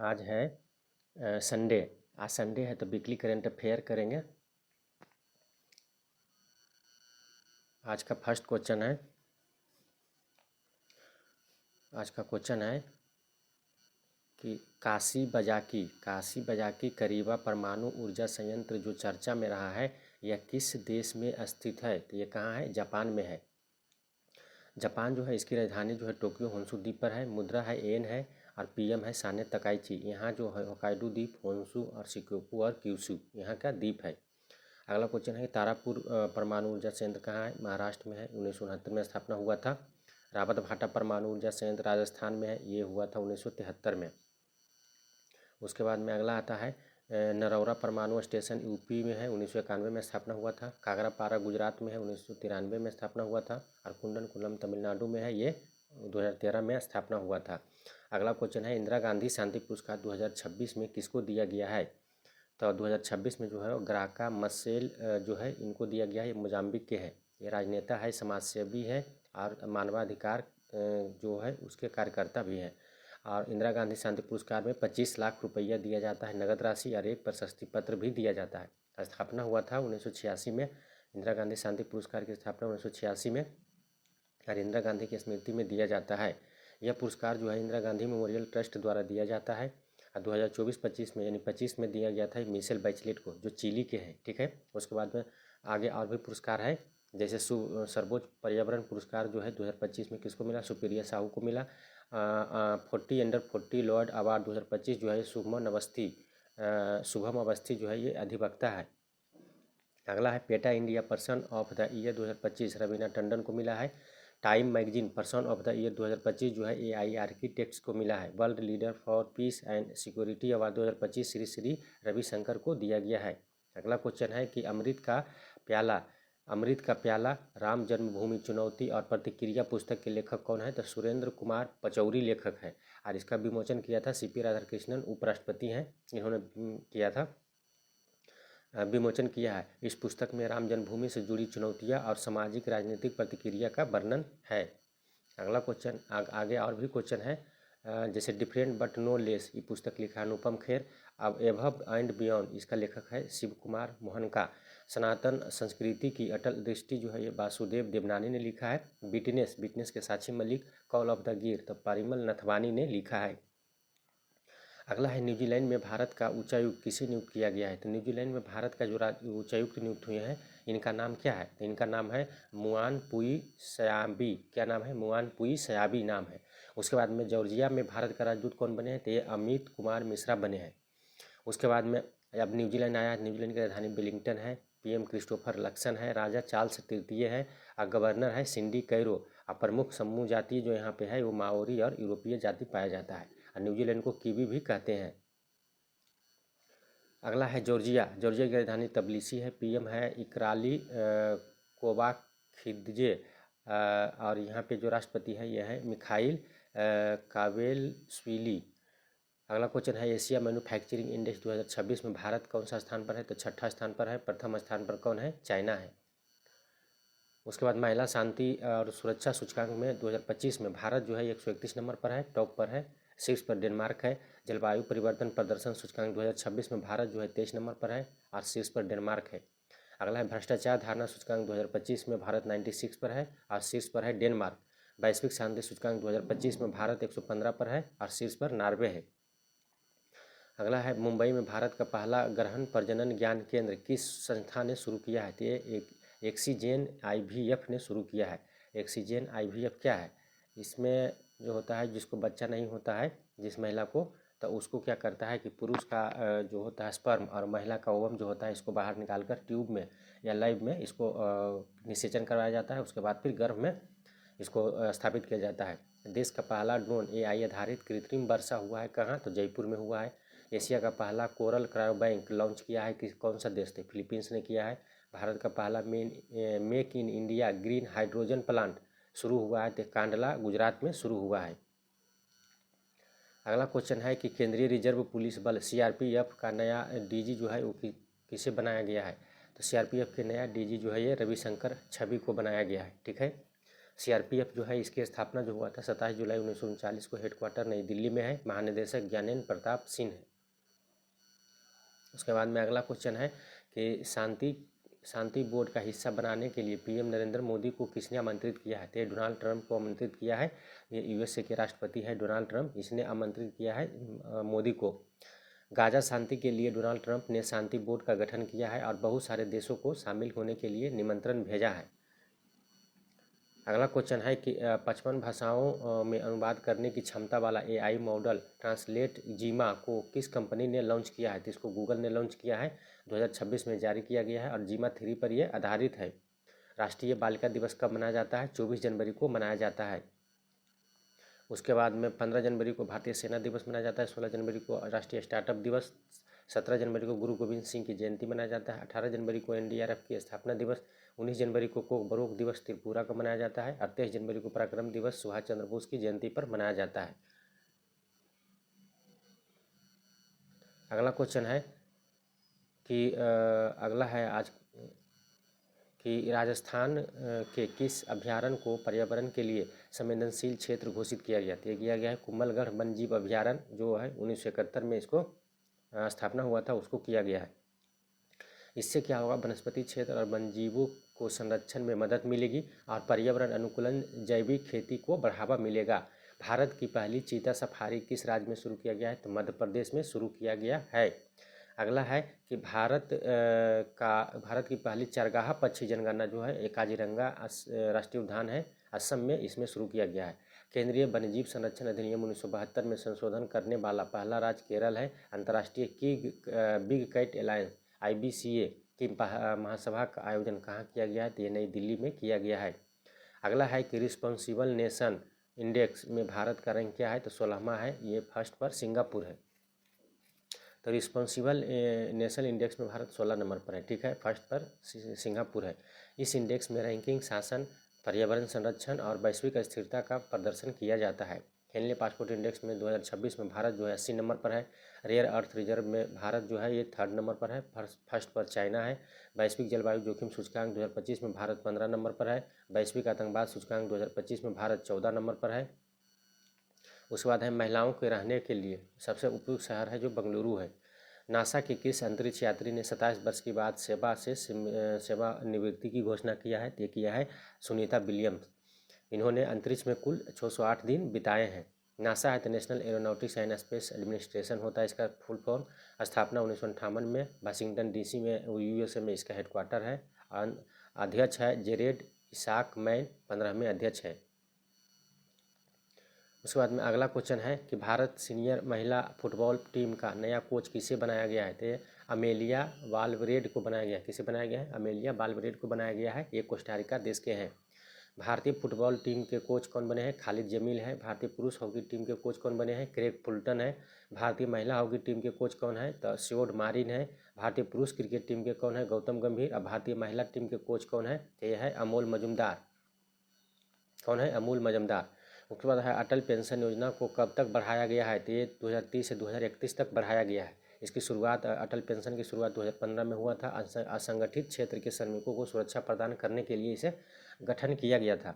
आज है संडे। आज संडे है तो वीकली करंट अफेयर करेंगे। आज का फर्स्ट क्वेश्चन है। आज का क्वेश्चन है कि काशी बजाकी करीबा परमाणु ऊर्जा संयंत्र जो चर्चा में रहा है यह किस देश में स्थित है? तो ये कहाँ है? जापान में है। जापान जो है इसकी राजधानी जो है टोक्यो होन्शु द्वीप पर है। मुद्रा है येन है और पीएम है साने तकाइची। यहाँ जो है होक्काइडो द्वीप, होन्शु और शिकोकू और क्यूशू यहाँ का द्वीप है। अगला क्वेश्चन है तारापुर परमाणु ऊर्जा संयंत्र कहाँ है? महाराष्ट्र में है। 1969 में स्थापना हुआ था। रावत भाटा परमाणु ऊर्जा संयंत्र राजस्थान में है। ये हुआ था 1973 में। उसके बाद में अगला आता है नरौरा परमाणु स्टेशन यूपी में है। 1991 में स्थापना हुआ था। कागरापारा गुजरात में है। 1993 में स्थापना हुआ था। और कुंडनकुलम तमिलनाडु में है। ये 2013 में स्थापना हुआ था। अगला क्वेश्चन है इंदिरा गांधी शांति पुरस्कार 2026 में किसको दिया गया है? तो 2026 में जो है ग्राका मसेल जो है इनको दिया गया है। ये मोजाम्बिक के हैं। ये राजनेता है, समाजसेवी है और मानवाधिकार जो है उसके कार्यकर्ता भी हैं। और इंदिरा गांधी शांति पुरस्कार में 25 लाख रुपया दिया जाता है नगद राशि और एक प्रशस्ति पत्र भी दिया जाता है। स्थापना हुआ था 1986 में। इंदिरा गांधी शांति पुरस्कार की स्थापना 1986 में और इंदिरा गांधी की स्मृति में दिया जाता है। यह पुरस्कार जो है इंदिरा गांधी मेमोरियल ट्रस्ट द्वारा दिया जाता है। 2024-25 में यानी 25 में दिया गया था मिशेल बैचलेट को जो चिली के हैं। ठीक है। उसके बाद में आगे और भी पुरस्कार है, जैसे सर्वोच्च पर्यावरण पुरस्कार जो है 2025 में किसको मिला? सुप्रिया साहू को मिला। 40 अंडर 40 लॉर्ड अवार्ड 2025 जो है शुभम अवस्थी जो है ये अधिवक्ता है। अगला है PETA India person of the year 2025 Raveena Tandon को मिला है। Time magazine person of the year 2025 जो है AI आर्किटेक्ट्स को मिला है। World leader for piece and security award 2025 Shri Shri Ravishankar को दिया गया है। अगला क्वेश्चन है कि अमृत का प्याला राम जन्मभूमि चुनौती और प्रतिक्रिया पुस्तक के लेखक कौन है? तो सुरेंद्र कुमार पचौरी लेखक है और इसका विमोचन किया था CP राधाकृष्णन, उपराष्ट्रपति हैं, इन्होंने किया था, विमोचन किया है। इस पुस्तक में राम जन्मभूमि से जुड़ी चुनौतियां और सामाजिक राजनीतिक प्रतिक्रिया का वर्णन है। अगला क्वेश्चन आगे और भी क्वेश्चन है, जैसे डिफरेंट बट नो लेस ये पुस्तक लिखा है अनुपम खेर। अब एबव एंड बियॉन्ड इसका लेखक है शिव कुमार मोहन का। सनातन संस्कृति की अटल दृष्टि जो है ये वासुदेव देवनानी ने लिखा है। बिटनेस के Sakshi Malik. Call of the गिर तो परिमल नथवानी ने लिखा है। अगला है न्यूजीलैंड में भारत का उच्चायुक्त किसे नियुक्त किया गया है? तो न्यूजीलैंड में भारत का जो उच्चायुक्त नियुक्त हुए हैं इनका नाम क्या है? तो इनका नाम है मुआन पुई सयाबी। क्या नाम है? मुआन पुई सयाबी नाम है। उसके बाद में जॉर्जिया में भारत का राजदूत कौन बने हैं? तो ये अमित कुमार मिश्रा बने हैं। उसके बाद में अब न्यूजीलैंड आया। न्यूजीलैंड की राजधानी वेलिंगटन है। PM क्रिस्टोफर लक्सन है। राजा चार्ल्स तृतीय है और गवर्नर है सिंडी कैरो। और प्रमुख समूह जाति जो यहाँ पे है वो माओरी और यूरोपीय जाति पाया जाता है और न्यूजीलैंड को कीवी भी कहते हैं। अगला है जॉर्जिया की राजधानी तबिलिसी है। PM है इकराली कोबाखिदजे और यहाँ पे जो राष्ट्रपति है यह है मिखाइल कावेलस्विली। अगला क्वेश्चन है एशिया मैन्युफैक्चरिंग इंडेक्स 2026 में भारत कौन सा स्थान पर है? तो छठा स्थान पर है। प्रथम स्थान पर कौन है? चाइना है। उसके बाद महिला शांति और सुरक्षा सूचकांक में 2025 में भारत जो है 131 नंबर पर है, टॉप पर है। शीर्ष पर डेनमार्क है। जलवायु परिवर्तन प्रदर्शन सूचकांक 2026 में भारत जो है 23 नंबर पर है और शीर्ष पर डेनमार्क है। अगला है भ्रष्टाचार धारणा सूचकांक 2025 में भारत 96 पर है और शीर्ष पर है डेनमार्क। वैश्विक शांति सूचकांक 2025 में भारत 115 पर है और शीर्ष पर नॉर्वे है। अगला है मुंबई में भारत का पहला गहन प्रजनन ज्ञान केंद्र किस संस्था ने शुरू किया है? तो ये एक्सीजेन IVF ने शुरू किया है। एक्सीजेन IVF क्या है? इसमें जो होता है जिसको बच्चा नहीं होता है जिस महिला को, तो उसको क्या करता है कि पुरुष का जो होता है स्पर्म और महिला का ओवम जो होता है इसको बाहर निकालकर ट्यूब में या लैब में इसको निषेचन करवाया जाता है। उसके बाद फिर गर्भ में इसको स्थापित किया जाता है। देश का पहला ड्रोन AI आधारित कृत्रिम वर्षा हुआ है कहाँ? तो जयपुर में हुआ है। एशिया का पहला कोरल क्रायो बैंक लॉन्च किया है कौन सा देश थे? फिलीपींस ने किया है। भारत का पहला make in India green hydrogen plant शुरू हुआ है तो कांडला गुजरात में शुरू हुआ है। अगला क्वेश्चन है कि केंद्रीय रिजर्व पुलिस बल CRPF का नया DG जो है वो किसे बनाया गया है? तो CRPF के नया DG जो है ये रविशंकर छवि को बनाया गया है। ठीक है। सीआरपीएफ जो है इसकी स्थापना जो हुआ था 27 जुलाई 1939 को, हेडक्वार्टर नई दिल्ली में है, महानिदेशक ज्ञानेंद्र प्रताप सिंह है। उसके बाद में अगला क्वेश्चन है कि शांति बोर्ड का हिस्सा बनाने के लिए पीएम नरेंद्र मोदी को किसने आमंत्रित किया है? तो ये डोनाल्ड ट्रंप को आमंत्रित किया है। ये यूएसए के राष्ट्रपति है डोनाल्ड ट्रंप, इसने आमंत्रित किया है मोदी को। गाजा शांति के लिए डोनाल्ड ट्रंप ने शांति बोर्ड का गठन किया है और बहुत सारे देशों को शामिल होने के लिए निमंत्रण भेजा है। अगला क्वेश्चन है कि 55 भाषाओं में अनुवाद करने की क्षमता वाला एआई मॉडल ट्रांसलेट जीमा को किस कंपनी ने लॉन्च किया है? तो इसको गूगल ने लॉन्च किया है, 2026 में जारी किया गया है और जीमा 3 पर यह आधारित है। राष्ट्रीय बालिका दिवस कब मनाया जाता है? 24 जनवरी को मनाया जाता है। उसके बाद में 15 जनवरी को भारतीय सेना दिवस मनाया जाता है, 16 जनवरी को राष्ट्रीय स्टार्टअप दिवस, 17 जनवरी को गुरु गोविंद सिंह की जयंती मनाया जाता है, 18 जनवरी को एनडीआरएफ की स्थापना दिवस, 19 जनवरी को कोकबरोक दिवस त्रिपुरा का मनाया जाता है और 23 जनवरी को पराक्रम दिवस सुभाष चंद्र बोस की जयंती पर मनाया जाता है। अगला क्वेश्चन है कि अगला है आज कि राजस्थान के किस अभ्यारण्य को पर्यावरण के लिए संवेदनशील क्षेत्र घोषित किया गया? तो ये किया गया है कुंभलगढ़ वन्यजीव अभ्यारण्य, जो है 1971 में इसको स्थापना हुआ था, उसको किया गया है। इससे क्या होगा? वनस्पति क्षेत्र और वन्यजीवों को संरक्षण में मदद मिलेगी और पर्यावरण अनुकूलन जैविक खेती को बढ़ावा मिलेगा। भारत की पहली चीता सफारी किस राज्य में शुरू किया गया है? तो मध्य प्रदेश में शुरू किया गया है। अगला है कि भारत की पहली चरगाह पक्षी जनगणना जो है काजीरंगा राष्ट्रीय उद्यान है असम में, इसमें शुरू किया गया है। केंद्रीय वन्यजीव संरक्षण अधिनियम 1972 में संशोधन करने वाला पहला राज्य केरल है। अंतर्राष्ट्रीय बिग कैट अलायंस IBCA की महासभा का आयोजन कहाँ किया गया है? तो ये नई दिल्ली में किया गया है। अगला है कि रिस्पॉन्सिबल नेशन इंडेक्स में भारत का रैंक क्या है? तो 16वां है, ये फर्स्ट पर सिंगापुर है। तो रिस्पॉन्सिबल नेशनल इंडेक्स में भारत 16 नंबर पर है, ठीक है, फर्स्ट पर सिंगापुर है। इस इंडेक्स में रैंकिंग शासन, पर्यावरण संरक्षण और वैश्विक स्थिरता का प्रदर्शन किया जाता है। हेनले पासपोर्ट इंडेक्स में 2026 में भारत जो है 80 नंबर पर है। रेयर अर्थ रिजर्व में भारत जो है ये 3rd नंबर पर है, फर्स्ट पर चाइना है। वैश्विक जलवायु जोखिम सूचकांक 2025 में भारत 15 नंबर पर है। वैश्विक आतंकवाद सूचकांक 2025 में भारत 14 नंबर पर है। उसके बाद है महिलाओं के रहने के लिए सबसे उपयुक्त शहर है जो बंगलुरु है। नासा के किस अंतरिक्ष यात्री ने 27 वर्ष के बाद सेवानिवृत्ति की घोषणा किया है? ये किया है सुनीता विलियम्स। इन्होंने अंतरिक्ष में कुल 608 दिन बिताए हैं। नासा है तो national aeronautics and space administration होता है इसका फुल फॉर्म। स्थापना 1958 में वाशिंगटन DC में USA में इसका हेडक्वार्टर है। अध्यक्ष है जेरेड इसाक मैन, 15वें अध्यक्ष है। उसके बाद में अगला क्वेश्चन है कि भारत सीनियर महिला फुटबॉल टीम का नया कोच किसे बनाया गया है? तो अमेलिया वाल्वरेड को बनाया गया है। किसे बनाया गया है? अमेलिया वाल्वरेड को बनाया गया है। ये कोस्टारिका देश के हैं। भारतीय फुटबॉल टीम के कोच कौन बने हैं? खालिद जमील है। भारतीय पुरुष हॉकी टीम के कोच कौन बने हैं? क्रेग फुलटन है। भारतीय महिला हॉकी टीम के कोच कौन है? तो सियोड मारिन है। भारतीय पुरुष क्रिकेट टीम के कौन है? गौतम गंभीर। और भारतीय महिला टीम के कोच कौन है? तो यह है अमोल मजुमदार। कौन है? अमूल मजुमदार। उसके बाद है अटल पेंशन योजना को कब तक बढ़ाया गया है? तो ये 2030 से 2031 तक बढ़ाया गया है। इसकी शुरुआत अटल पेंशन की शुरुआत 2015 में हुआ था। असंगठित क्षेत्र के श्रमिकों को सुरक्षा प्रदान करने के लिए इसे गठन किया गया था।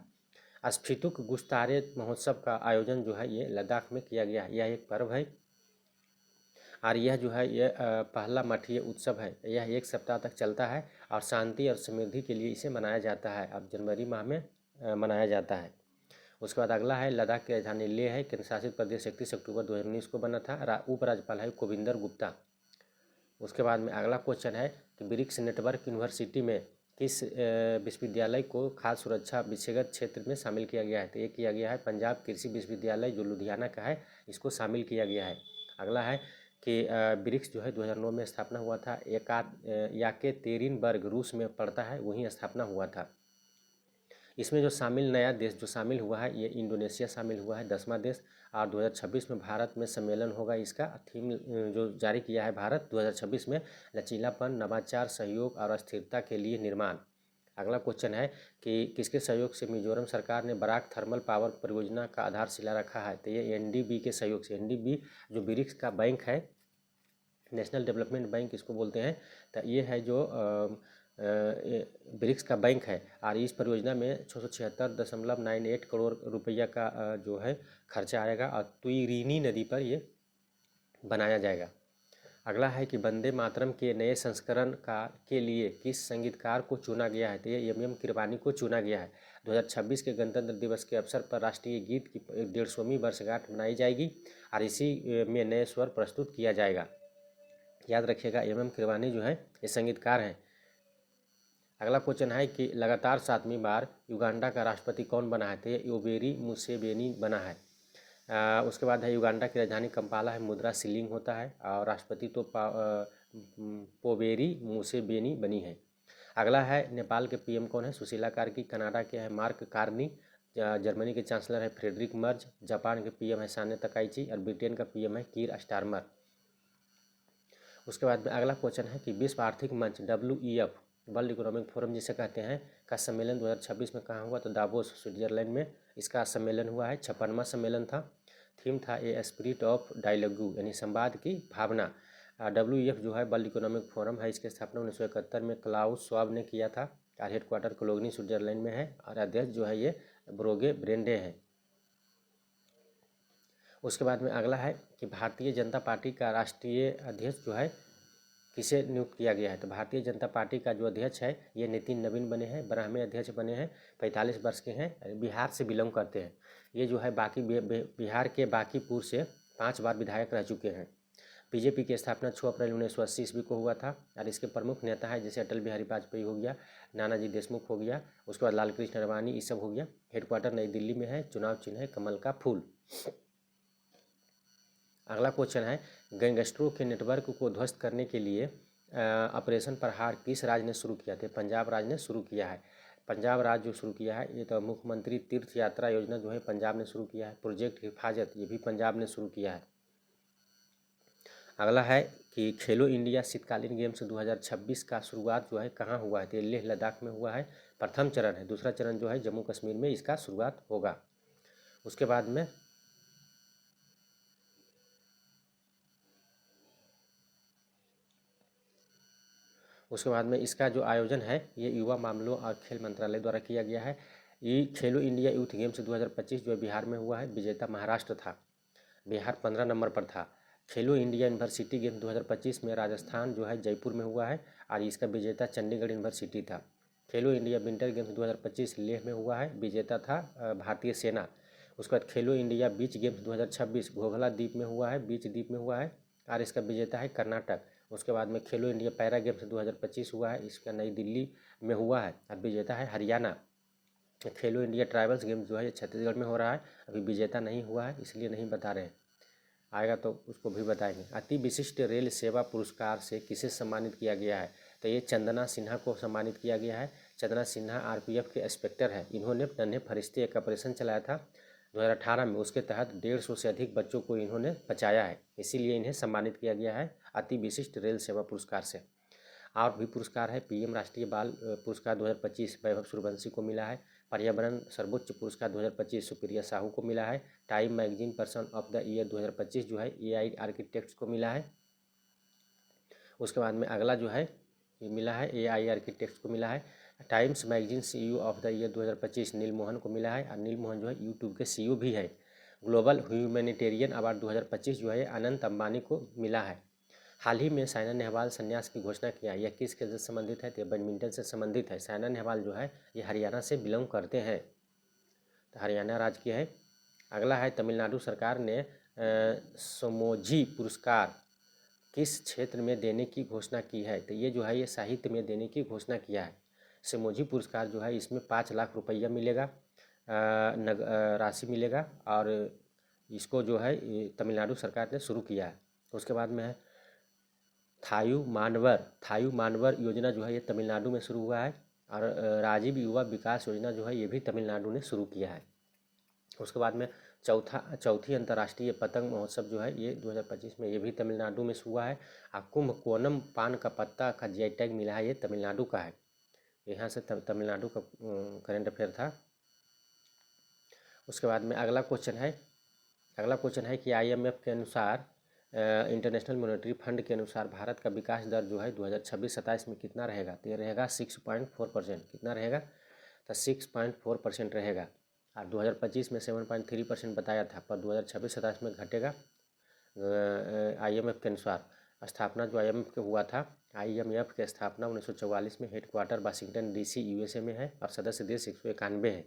स्फीतुक गुस्तारे महोत्सव का आयोजन जो है ये लद्दाख में किया गया है। यह एक पर्व है और यह जो है ये पहला मठीय उत्सव है। यह 1 सप्ताह तक चलता है और शांति और समृद्धि के लिए इसे मनाया जाता है। अब जनवरी माह में मनाया जाता है। उसके बाद अगला है लद्दाख की राजधानी लेह है। केंद्र शासित प्रदेश 31 अक्टूबर 2019 को बना था। उपराज्यपाल है कोविंदर गुप्ता। उसके बाद में अगला क्वेश्चन है कि ब्रिक्स नेटवर्क यूनिवर्सिटी में किस विश्वविद्यालय को खाद्य सुरक्षा विषयगत क्षेत्र में शामिल किया गया है? तो ये किया गया है पंजाब कृषि विश्वविद्यालय जो लुधियाना का है, इसको शामिल किया गया है। अगला है कि ब्रिक्स जो है 2009 में स्थापना हुआ था। याकेतेरिनबर्ग रूस में पड़ता है, वहीं स्थापना हुआ था। इसमें जो शामिल नया देश जो शामिल हुआ है ये इंडोनेशिया शामिल हुआ है, 10वां देश। और 2026 में भारत में सम्मेलन होगा। इसका थीम जो जारी किया है भारत 2026 में, लचीलापन, नवाचार, सहयोग और स्थिरता के लिए निर्माण। अगला क्वेश्चन है कि किसके सहयोग से मिजोरम सरकार ने बराक थर्मल पावर परियोजना का आधारशिला रखा है? तो ये NDB के सहयोग से। NDB जो ब्रिक्स का बैंक है, नेशनल डेवलपमेंट बैंक इसको बोलते हैं। तो ये है जो ब्रिक्स का बैंक है और इस परियोजना में 676.98 करोड़ रुपया का जो है खर्चा आएगा और तुइरिनी नदी पर ये बनाया जाएगा। अगला है कि वंदे मातरम के नए संस्करण का के लिए किस संगीतकार को चुना गया है, तो ये एम किरवानी को चुना गया है। 2026 के गणतंत्र दिवस के अवसर पर राष्ट्रीय गीत की 150वीं वर्षगांठ मनाई जाएगी और इसी में नए स्वर प्रस्तुत किया जाएगा। याद रखिएगा एम किरवानी जो है ये संगीतकार हैं। अगला क्वेश्चन है कि लगातार 7वीं बार युगांडा का राष्ट्रपति कौन बना है, तो ये योवेरी मुसेवेनी बना है। उसके बाद है युगांडा की राजधानी कंपाला है, मुद्रा शिलिंग होता है और राष्ट्रपति तो पोवेरी मुसेवेनी बनी है। अगला है नेपाल के पीएम कौन है, सुशीला कार्की। कनाडा के है मार्क कार्नी। जर्मनी के चांसलर है फ्रेडरिक मर्ज। जापान के पीएम है साने तकाइची और ब्रिटेन का पीएम है कीर स्टारमर। उसके बाद में अगला क्वेश्चन है कि विश्व आर्थिक मंच WEF वर्ल्ड इकोनॉमिक फोरम जिसे कहते हैं का सम्मेलन 2026 में कहाँ हुआ, तो दावोस स्विट्जरलैंड में इसका सम्मेलन हुआ है। 56वां सम्मेलन था। थीम था ए स्पिरिट ऑफ डायलॉगू यानी संवाद की भावना। WEF जो है वर्ल्ड इकोनॉमिक फोरम है, इसकी स्थापना 1971 में क्लाउस श्वाब ने किया था और हेडक्वार्टर कोलोगनी स्विट्जरलैंड में है और अध्यक्ष जो है ये ब्रोगे ब्रेंडे हैं। उसके बाद में अगला है कि भारतीय जनता पार्टी का राष्ट्रीय अध्यक्ष जो है किसे नियुक्त किया गया है, तो भारतीय जनता पार्टी का जो अध्यक्ष है ये नितिन नवीन बने हैं। 12वें अध्यक्ष बने हैं, 45 वर्ष के हैं, बिहार से बिलोंग करते हैं। ये जो है बिहार के बांकीपुर से 5 बार विधायक रह चुके हैं। बीजेपी की स्थापना 6 अप्रैल 1980 ईस्वी को हुआ था और इसके प्रमुख नेता है जैसे अटल बिहारी वाजपेयी हो गया, नानाजी देशमुख हो गया, उसके बाद लाल कृष्ण आडवाणी, ये सब हो गया। हेडक्वार्टर नई दिल्ली में है। चुनाव चिन्ह है कमल का फूल। अगला क्वेश्चन है गैंगस्टरों के नेटवर्क को ध्वस्त करने के लिए ऑपरेशन प्रहार किस राज्य ने शुरू किया था, पंजाब राज्य ने शुरू किया है। पंजाब राज्य जो शुरू किया है ये तो मुख्यमंत्री तीर्थ यात्रा योजना जो है पंजाब ने शुरू किया है। प्रोजेक्ट हिफाजत ये भी पंजाब ने शुरू किया है। अगला है कि खेलो इंडिया शीतकालीन गेम्स 2026 का शुरुआत जो है कहाँ हुआ है, तो लेह लद्दाख में हुआ है। प्रथम चरण है, दूसरा चरण जो है जम्मू कश्मीर में इसका शुरुआत होगा। उसके बाद में इसका जो आयोजन है ये युवा मामलों और खेल मंत्रालय द्वारा किया गया है। ये खेलो इंडिया यूथ गेम्स 2025 जो है बिहार में हुआ है। विजेता महाराष्ट्र था, बिहार 15 नंबर पर था। खेलो इंडिया यूनिवर्सिटी गेम्स 2025 में राजस्थान जो है जयपुर में हुआ है और इसका विजेता चंडीगढ़ यूनिवर्सिटी था। खेलो इंडिया विंटर गेम्स 2025 लेह में हुआ है, विजेता था भारतीय सेना। उसके बाद खेलो इंडिया बीच गेम्स 2026 घोघला द्वीप में हुआ है, बीच द्वीप में हुआ है और इसका विजेता है कर्नाटक। उसके बाद में खेलो इंडिया पैरा गेम्स 2025 हुआ है, इसका नई दिल्ली में हुआ है और विजेता है हरियाणा। खेलो इंडिया ट्राइबल्स गेम्स जो है ये छत्तीसगढ़ में हो रहा है, अभी विजेता नहीं हुआ है इसलिए नहीं बता रहे हैं, आएगा तो उसको भी बताएंगे। अति विशिष्ट रेल सेवा पुरस्कार से किसे सम्मानित किया गया है, तो ये चंदना सिन्हा को सम्मानित किया गया है। चंदना सिन्हा RPF के इंस्पेक्टर है। इन्होंने नन्हे फरिश्ते एक ऑपरेशन चलाया था 2018 में, उसके तहत 150 से अधिक बच्चों को इन्होंने बचाया है, इसीलिए इन्हें सम्मानित किया गया है अति विशिष्ट रेल सेवा पुरस्कार से। और भी पुरस्कार है PM राष्ट्रीय बाल पुरस्कार 2025 वैभव सूर्यवंशी को मिला है। पर्यावरण सर्वोच्च पुरस्कार 2025 सुप्रिया साहू को मिला है। Time magazine person of the year 2025 जो है AI आर्किटेक्ट्स को मिला है। उसके बाद में अगला जो है ये मिला है AI आर्किटेक्ट्स को मिला है। Times magazine CEO of the year 2025 नील मोहन को मिला है और नील मोहन जो है YouTube के CEO भी है। ग्लोबल ह्यूमैनिटेरियन अवार्ड 2025 जो है अनंत अंबानी को मिला है। हाल ही में साइना नेहवाल संन्यास की घोषणा किया, यह किस खेल से संबंधित है, तो बैडमिंटन से संबंधित है। साइना नेहवाल जो है ये हरियाणा से बिलोंग करते हैं, तो हरियाणा राज्य के है। अगला है तमिलनाडु सरकार ने सोमोजी पुरस्कार किस क्षेत्र में देने की घोषणा की है, तो ये जो है ये साहित्य में देने की घोषणा किया है। सोमोजी पुरस्कार जो है इसमें 5 लाख रुपया मिलेगा, राशि मिलेगा और इसको जो है तमिलनाडु सरकार ने शुरू किया है। उसके बाद में है थायु मानवर योजना जो है ये तमिलनाडु में शुरू हुआ है और राजीव युवा विकास योजना जो है ये भी तमिलनाडु ने शुरू किया है। उसके बाद में चौथी अंतर्राष्ट्रीय पतंग महोत्सव जो है ये 2025 में ये भी तमिलनाडु में हुआ है। और कुंभकोणम पान का पत्ता का GI टैग मिला है, ये तमिलनाडु का है। यहाँ से तमिलनाडु का करंट अफेयर था। उसके बाद में अगला क्वेश्चन है कि IMF के अनुसार इंटरनेशनल मॉनेटरी फंड के अनुसार भारत का विकास दर जो है 2026-27 में कितना रहेगा? तो ये रहेगा 6.4%। कितना रहेगा? तो 6.4% रहेगा। और 2025 में 7.3% बताया था, पर 2026-27 में घटेगा। IMF के अनुसार स्थापना जो IMF के हुआ था, IMF की स्थापना 1944 में, हेडक्वार्टर वाशिंगटन DC USA में है और सदस्य देश 191 है।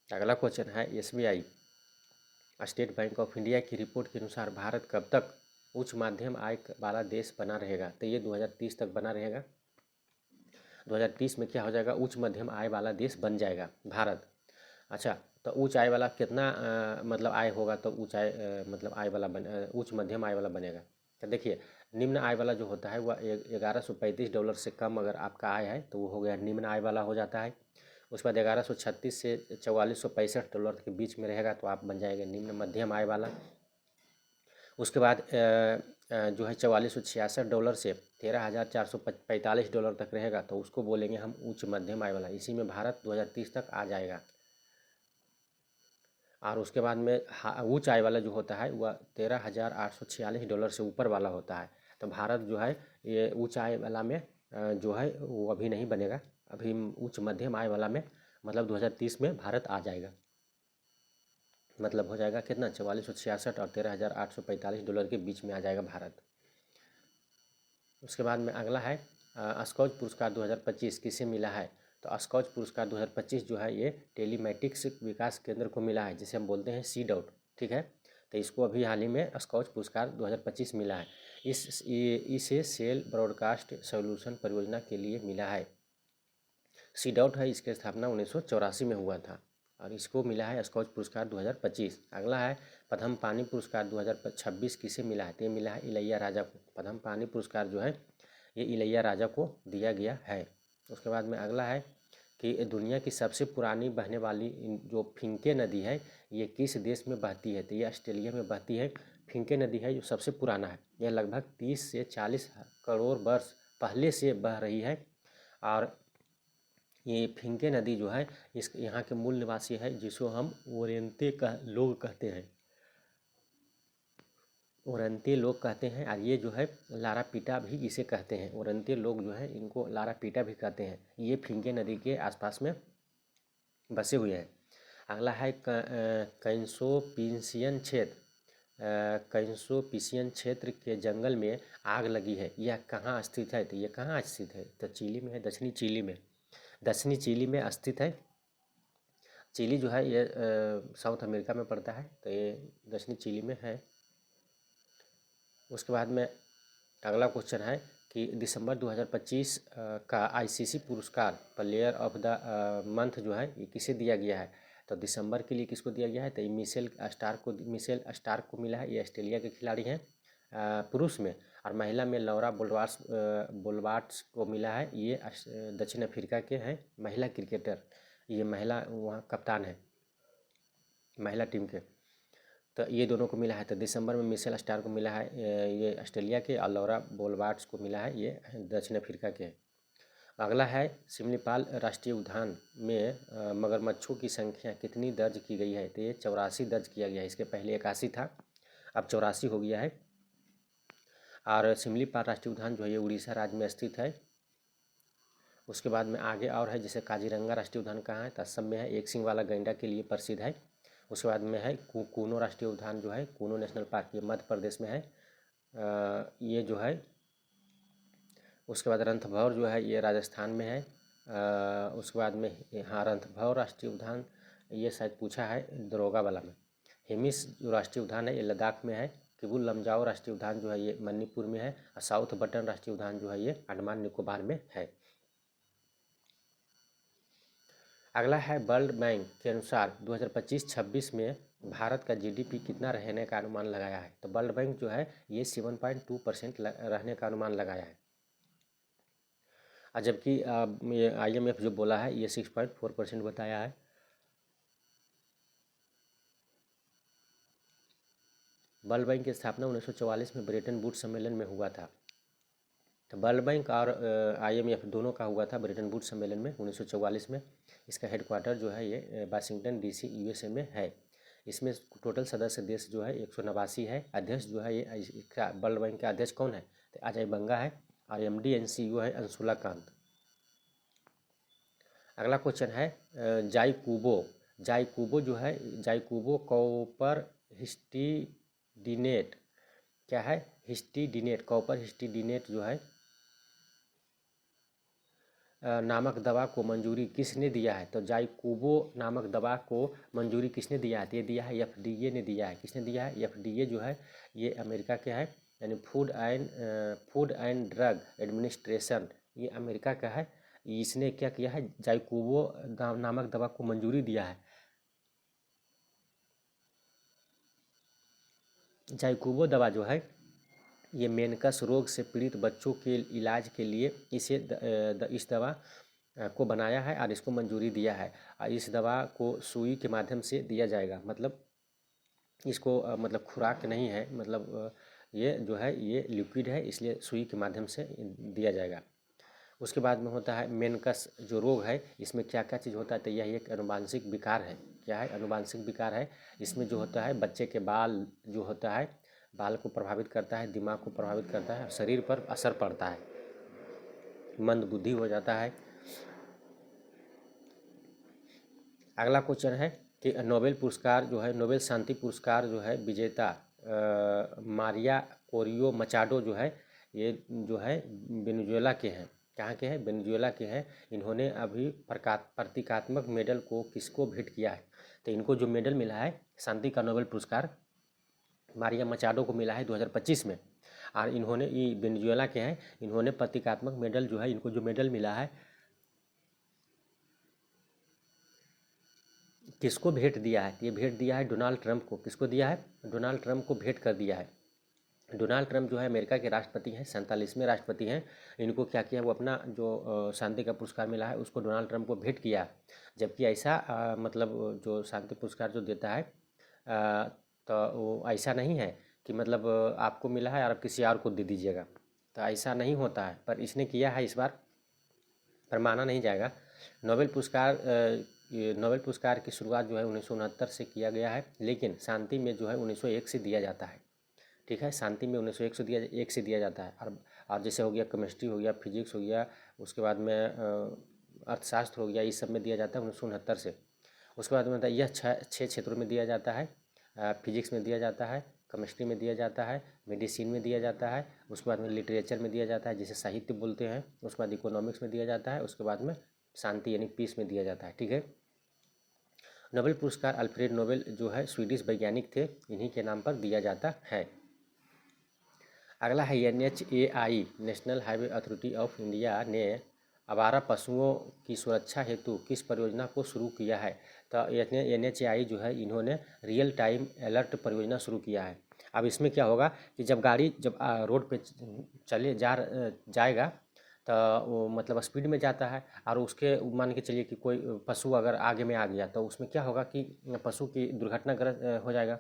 अगला क्वेश्चन है SBI state bank of India की रिपोर्ट के अनुसार भारत कब तक उच्च माध्यम आय वाला देश बना रहेगा? तो ये 2030 तक बना रहेगा। 2030 में क्या हो जाएगा? उच्च मध्यम आय वाला देश बन जाएगा भारत। अच्छा, तो उच्च आय वाला कितना मतलब आय होगा? तो उच्च आय मतलब आय वाला उच्च मध्यम आय वाला बनेगा। तो देखिए, निम्न आय वाला जो होता है वह $1135 से कम अगर आपका आय है तो वो हो गया निम्न आय वाला हो जाता है। उसके बाद 1136 से $4465 के बीच में रहेगा तो आप बन जाएंगे निम्न मध्यम आय वाला। उसके बाद जो है $4466 से $13,445 तक रहेगा तो उसको बोलेंगे हम उच्च मध्यम आय वाला। इसी में भारत 2030 तक आ जाएगा। और उसके बाद में उच्च आय वाला जो होता है वह $13,846 से ऊपर वाला होता है। तो भारत जो है ये उच्च आय वाला में जो है वो अभी नहीं बनेगा, अभी उच्च मध्यम आय वाला में मतलब 2030 में भारत आ जाएगा। मतलब हो जाएगा कितना? 4466 और $13,845 के बीच में आ जाएगा भारत। उसके बाद में अगला है स्कॉच पुरस्कार 2025 किसे मिला है? तो स्कॉच पुरस्कार 2025 जो है ये टेलीमेटिक्स विकास केंद्र को मिला है, जिसे हम बोलते हैं CDOT। ठीक है, तो इसको अभी हाल ही में स्कॉच पुरस्कार 2025 मिला है। इसे सेल ब्रॉडकास्ट सॉल्यूशन परियोजना के लिए मिला है। CDOT है, इसकी स्थापना 1984 में हुआ था और इसको मिला है स्कॉच पुरस्कार 2025। अगला है पद्म पानी पुरस्कार 2026 किसे मिला है? तो ये मिला है इलैया राजा को। पद्म पानी पुरस्कार जो है ये इलैया राजा को दिया गया है। उसके बाद में अगला है कि दुनिया की सबसे पुरानी बहने वाली जो फिंके नदी है ये किस देश में बहती है? तो ये ऑस्ट्रेलिया में बहती है। फिंके नदी है जो सबसे पुराना है, यह लगभग 30 से 40 करोड़ वर्ष पहले से बह रही है। और ये फिंके नदी जो है इस यहाँ के मूल निवासी है जिसको हम ओरेंते का लोग कहते हैं, ओरंते लोग कहते हैं। और ये जो है लारापीटा भी इसे कहते हैं। ओरंते लोग जो है इनको लारापीटा भी कहते हैं। ये फिंके नदी के आसपास में बसे हुए हैं। अगला है कैंसोपिसियन क्षेत्र। कैंसोपिसियन क्षेत्र के जंगल में आग लगी है, यह कहाँ स्थित है? तो ये कहाँ स्थित है? तो चिली में है, दक्षिणी चिली में। दक्षिणी चिली में स्थित है। चिली जो है ये साउथ अमेरिका में पड़ता है, तो ये दक्षिणी चिली में है। उसके बाद में अगला क्वेश्चन है कि दिसंबर 2025 का ICC पुरस्कार प्लेयर ऑफ द मंथ जो है ये किसे दिया गया है? तो दिसंबर के लिए किसको दिया गया है? तो ये मिशेल स्टार्क को मिला है। ये ऑस्ट्रेलिया के खिलाड़ी हैं पुरुष में। और महिला में लौरा बोल्बार्ट्स को मिला है। ये दक्षिण अफ्रीका के हैं महिला क्रिकेटर। ये महिला वहाँ कप्तान है महिला टीम के। तो ये दोनों को मिला है। तो दिसंबर में मिशेल स्टार्क को मिला है ये ऑस्ट्रेलिया के, और लौरा बोल्बार्ट्स को मिला है ये दक्षिण अफ्रीका के। अगला है सिमलीपाल राष्ट्रीय उद्यान में मगरमच्छों की संख्या कितनी दर्ज की गई है? तो ये 84 दर्ज किया गया है। इसके पहले 81 था, अब 84 हो गया है। और सिमलीपाल राष्ट्रीय उद्यान जो है ये उड़ीसा राज्य में स्थित है। उसके बाद में आगे और है जैसे काजीरंगा राष्ट्रीय उद्यान कहाँ है? तो असम में है, एक सिंग वाला गैंडा के लिए प्रसिद्ध है। उसके बाद में है कूनो राष्ट्रीय उद्यान जो है, कूनो नेशनल पार्क, ये मध्य प्रदेश में है। ये जो है उसके बाद रणथंभौर जो है ये राजस्थान में है। उसके बाद में हाँ रणथंभौर राष्ट्रीय उद्यान ये शायद पूछा है दरोगा वाला में। हिमिस जो राष्ट्रीय उद्यान है ये लद्दाख में है। किबुल लमजाओ राष्ट्रीय उद्यान जो है ये मणिपुर में है। और साउथ बटन राष्ट्रीय उद्यान जो है ये अंडमान निकोबार में है। अगला है वर्ल्ड बैंक के अनुसार 2025-26 में भारत का GDP कितना रहने का अनुमान लगाया है? तो वर्ल्ड बैंक जो है ये 7.2% रहने का अनुमान लगाया है। और जबकि ये IMF जो बोला है ये 6.4% बताया है। वर्ल्ड बैंक की स्थापना 1944 में ब्रेटन वुड्स सम्मेलन में हुआ था। तो वर्ल्ड बैंक और IMF दोनों का हुआ था ब्रेटन वुड्स सम्मेलन में 1944 में। इसका हेडक्वार्टर जो है ये वाशिंगटन DC USA में है। इसमें टोटल सदस्य देश जो है 189 है। अध्यक्ष जो है ये इसका वर्ल्ड बैंक का अध्यक्ष कौन है? तो अजय बंगा है। और MD एंड CEO है अंशुला कांत। अगला क्वेश्चन है जाइकूबो। जाइकूबो जो है, जाइकूबो कॉपर हिस्टिडिनेट क्या है? हिस्टिडिनेट, कॉपर हिस्टिडिनेट जो है नामक दवा को मंजूरी किसने दिया है? तो जाइकूबो नामक दवा को मंजूरी किसने दिया है? ये दिया है FDA ने दिया है। किसने दिया है? FDA जो है ये अमेरिका का है, यानी फूड एंड ड्रग एडमिनिस्ट्रेशन, ये अमेरिका का है। इसने क्या किया है? जाइकूबो नामक दवा को मंजूरी दिया है। जाइकूबो दवा जो है ये मेनकस रोग से पीड़ित बच्चों के इलाज के लिए इस दवा को बनाया है और इसको मंजूरी दिया है। और इस दवा को सुई के माध्यम से दिया जाएगा, मतलब इसको मतलब खुराक नहीं है, मतलब ये जो है ये लिक्विड है, इसलिए सुई के माध्यम से दिया जाएगा। उसके बाद में होता है मेनकस जो रोग है, इसमें क्या क्या चीज़ होता है? तो यह एक अनुवांशिक विकार है। क्या है? अनुवांशिक विकार है। इसमें जो होता है बच्चे के बाल जो होता है, बाल को प्रभावित करता है, दिमाग को प्रभावित करता है, शरीर पर असर पड़ता है, मंद बुद्धि हो जाता है। अगला क्वेश्चन है कि नोबेल पुरस्कार जो है, नोबेल शांति पुरस्कार जो है विजेता मारिया कोरियो मचाडो जो है, ये जो है वेनेजुएला के हैं। कहाँ के हैं? वेनेजुएला के हैं। इन्होंने अभी प्रतीकात्मक मेडल को किसको भेंट किया है? तो इनको जो मेडल मिला है शांति का नोबेल पुरस्कार मारिया मचाडो को मिला है 2025 में। और इन्होंने, ये वेनेजुएला के हैं, इन्होंने प्रतीकात्मक मेडल जो है, इनको जो मेडल मिला है किसको भेंट दिया है? ये भेंट दिया है डोनाल्ड ट्रंप को। किसको दिया है? डोनाल्ड ट्रंप को भेंट कर दिया है। डोनाल्ड ट्रंप जो है अमेरिका के राष्ट्रपति हैं, 47वें राष्ट्रपति हैं। इनको क्या किया? वो अपना जो शांति का पुरस्कार मिला है उसको डोनाल्ड ट्रंप को भेंट किया। जबकि ऐसा मतलब जो शांति पुरस्कार जो देता है तो वो ऐसा नहीं है कि मतलब आपको मिला है और आप किसी और को दे दीजिएगा, तो ऐसा नहीं होता है। पर इसने किया है इस बार, पर माना नहीं जाएगा। नोबेल पुरस्कार ये नोबेल पुरस्कार की शुरुआत जो है 1969 से किया गया है, लेकिन शांति में जो है 1901 से दिया जाता है। ठीक है, शांति में 1901 से दिया जाता है। और जैसे हो गया केमिस्ट्री हो गया, फिजिक्स हो गया, उसके बाद में अर्थशास्त्र हो गया, इस सब में दिया जाता है 1969 से। उसके बाद में होता है यह छः क्षेत्रों में दिया जाता है। फिजिक्स में दिया जाता है, केमिस्ट्री में दिया जाता है, मेडिसिन में दिया जाता है, उसके बाद में लिटरेचर में दिया जाता है जिसे साहित्य बोलते हैं, उसके बाद इकोनॉमिक्स में दिया जाता है, उसके बाद में शांति यानी पीस में दिया जाता है। ठीक है। नोबेल पुरस्कार अल्फ्रेड नोबेल जो है स्वीडिश वैज्ञानिक थे, इन्हीं के नाम पर दिया जाता है। अगला है NHAI, national highway authority of India ने आवारा पशुओं की सुरक्षा हेतु किस परियोजना को शुरू किया है? तो NHAI जो है इन्होंने रियल टाइम अलर्ट परियोजना शुरू किया है। अब इसमें क्या होगा कि जब गाड़ी रोड पे जाएगा तो वो मतलब स्पीड में जाता है, और उसके मान के चलिए कि कोई पशु अगर आगे में आ गया तो उसमें क्या होगा कि पशु की दुर्घटनाग्रस्त हो जाएगा।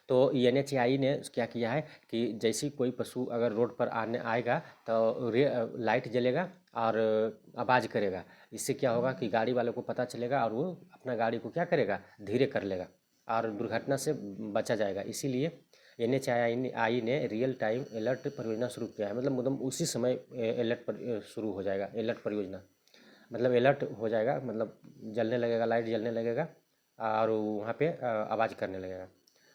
तो NHAI ने क्या किया है कि जैसे कोई पशु अगर रोड पर आने आएगा तो लाइट जलेगा और आवाज़ करेगा। इससे क्या होगा कि गाड़ी वाले को पता चलेगा और वो अपना गाड़ी को क्या करेगा? धीरे कर लेगा और दुर्घटना से बचा जाएगा। इसीलिए NHAI ने रियल टाइम अलर्ट परियोजना शुरू किया है। मतलब उसी समय अलर्ट पर शुरू हो जाएगा। अलर्ट परियोजना मतलब अलर्ट हो जाएगा, मतलब जलने लगेगा, लाइट जलने लगेगा और वहाँ पे आवाज़ करने लगेगा।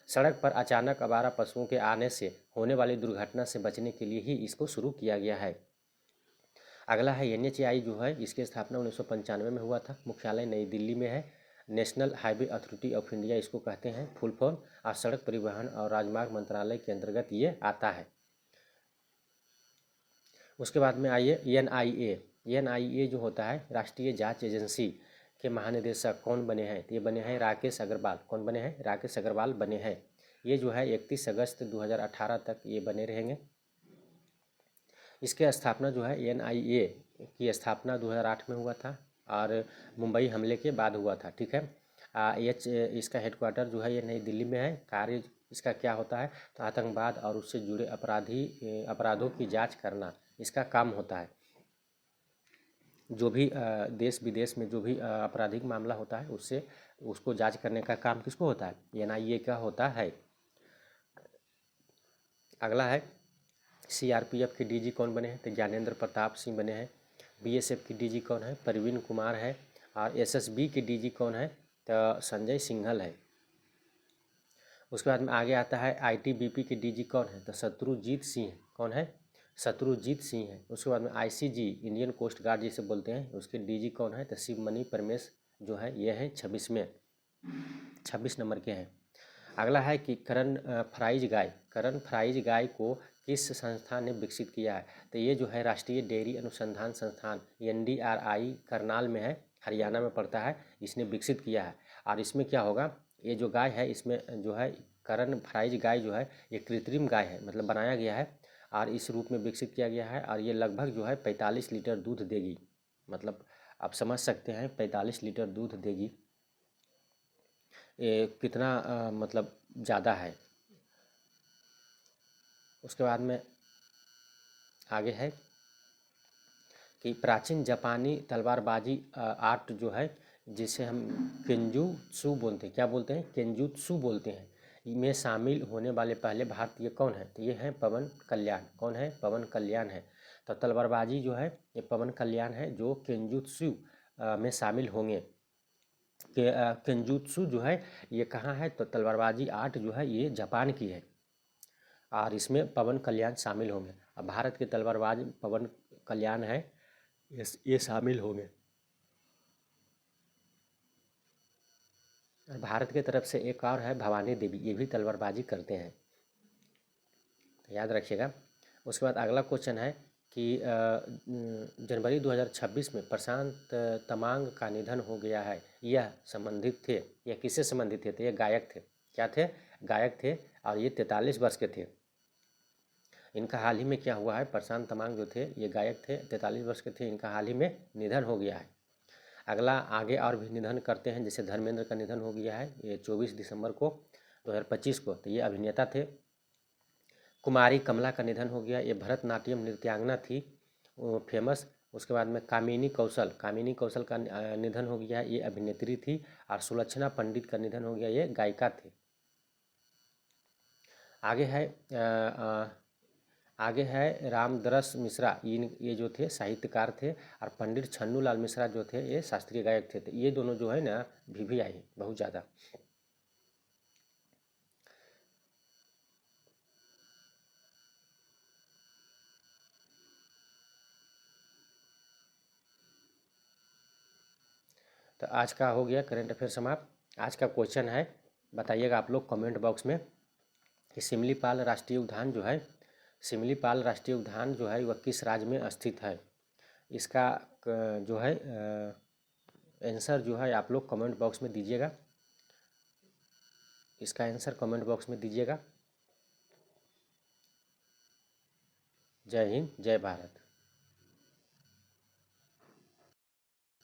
सड़क पर अचानक आवारा पशुओं के आने से होने वाली दुर्घटना से बचने के लिए ही इसको शुरू किया गया है। अगला है NHAI जो है, इसकी स्थापना 1995 में हुआ था। मुख्यालय नई दिल्ली में है। National highway authority of India इसको कहते हैं फुल फॉर्म, और सड़क परिवहन और राजमार्ग मंत्रालय के अंतर्गत ये आता है। उसके बाद में आइए NIA जो होता है राष्ट्रीय जांच एजेंसी के महानिदेशक कौन बने हैं? तो ये बने हैं राकेश अग्रवाल। कौन बने हैं? राकेश अग्रवाल बने हैं। ये जो है 31 अगस्त 2018 तक ये बने रहेंगे। इसके स्थापना जो है NIA की स्थापना 2008 में हुआ था और मुंबई हमले के बाद हुआ था। ठीक है। इसका हेडक्वार्टर जो है ये नई दिल्ली में है। कार्य इसका क्या होता है? तो आतंकवाद और उससे जुड़े अपराधों की जांच करना इसका काम होता है। जो भी देश विदेश में जो भी आपराधिक मामला होता है उससे उसको जांच करने का काम किसको होता है, एनआईए का होता है। अगला है सीआरपीएफ के डीजी कौन बने हैं, तो ज्ञानेंद्र प्रताप सिंह बने हैं। बीएसएफ की डीजी कौन है, परवीन कुमार है। और एसएसबी की डीजी कौन है, तो संजय सिंघल है। उसके बाद में आगे आता है आईटीबीपी की डीजी कौन है, तो शत्रुजीत सिंह। कौन है, शत्रुजीत सिंह है। उसके बाद में आईसीजी इंडियन कोस्ट गार्ड जिसे बोलते हैं उसके डीजी कौन है, तो शिवमणि परमेश जो है ये है 26 नंबर के हैं। अगला है कि करण फ्राइज गाय को किस संस्थान ने विकसित किया है, तो ये जो है राष्ट्रीय डेयरी अनुसंधान संस्थान NDRI करनाल में है, हरियाणा में पड़ता है, इसने विकसित किया है। और इसमें क्या होगा, ये जो गाय है इसमें जो है करण फ्राइज गाय जो है ये कृत्रिम गाय है, मतलब बनाया गया है और इस रूप में विकसित किया गया है। और ये लगभग जो है 45 लीटर दूध देगी, मतलब आप समझ सकते हैं 45 लीटर दूध देगी, ये कितना मतलब ज़्यादा है। उसके बाद में आगे है कि प्राचीन जापानी तलवारबाजी आर्ट जो है जिसे हम केंजुत्सु बोलते हैं, क्या बोलते हैं, केंजुत्सु बोलते हैं, में शामिल होने वाले पहले भारतीय कौन है, तो ये है पवन कल्याण। कौन है, पवन कल्याण है। तो तलवारबाजी जो है ये पवन कल्याण है जो केंजुत्सु में शामिल होंगे। केंजुत्सु जो है ये कहाँ है, तो तलवारबाजी आर्ट जो है ये जापान की है और इसमें पवन कल्याण शामिल होंगे। अब भारत के तलवारबाज पवन कल्याण है, ये शामिल होंगे। और भारत की तरफ से एक और है भवानी देवी, ये भी तलवारबाजी करते हैं, तो याद रखिएगा। उसके बाद अगला क्वेश्चन है कि जनवरी 2026 में प्रशांत तमांग का निधन हो गया है, यह संबंधित थे, यह किससे संबंधित थे, तो ये गायक थे। क्या थे, गायक थे और ये 43 वर्ष के थे। इनका हाल ही में क्या हुआ है, प्रशांत तमांग जो थे ये गायक थे, 43 वर्ष के थे, इनका हाल ही में निधन हो गया है। अगला आगे और भी निधन करते हैं, जैसे धर्मेंद्र का निधन हो गया है ये 24 दिसंबर को 2025 को, तो ये अभिनेता थे। कुमारी कमला का निधन हो गया, ये भरतनाट्यम नृत्यांगना थी फेमस। उसके बाद में कामिनी कौशल का निधन हो गया, ये अभिनेत्री थी। और सुलक्षणा पंडित का निधन हो गया, ये गायिका थे। आगे है रामदरस मिश्रा, ये जो थे साहित्यकार थे। और पंडित छन्नू लाल मिश्रा जो थे ये शास्त्रीय गायक थे। तो ये दोनों जो है ना VVI बहुत ज़्यादा। तो आज का हो गया करंट अफेयर समाप्त। आज का क्वेश्चन है, बताइएगा आप लोग कमेंट बॉक्स में कि सिमलीपाल राष्ट्रीय उद्यान जो है वह किस राज्य में स्थित है। इसका जो है आंसर जो है आप लोग कमेंट बॉक्स में दीजिएगा, इसका आंसर कमेंट बॉक्स में दीजिएगा। जय हिंद, जय भारत।